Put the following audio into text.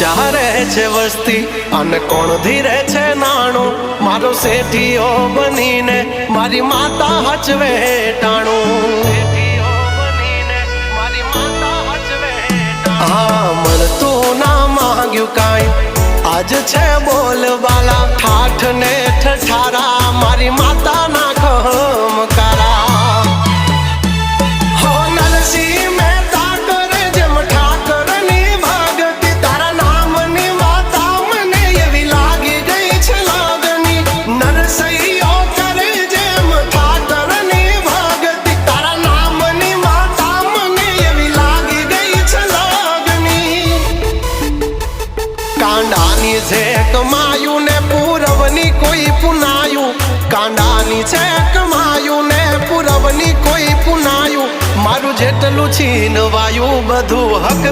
ઊંચા રહે છે વસ્તી અને કોણ ધીરે છે નાણું મારો શેઠીઓ બનીને મારી માતા હચવે ટાણું હા મળતું ના માંગ્યું કાંઈ આજ છે બોલબાલા ઠાઠ ને ઠઠારા મારી માતા ના ખમકારા હો નરસિંહ મહેતા કરે જેમ ઠાકર ની ભગતી તારા નામની માતા મને એવી લાગી ગઈ છે લાગણી નરસિંહો કરે જેમ ઠાકર ની ભગતી તારા નામની માતા મને એવી લાગી ગઈ છે લાગણી કાંડાની છે કમાયું ને પૂરવની કોઈ પુનાયું કાંડાની છે કમાયું ને પૂરવની કોઈ પુનાયું મારું જેટલું છીનવાયું બધું હક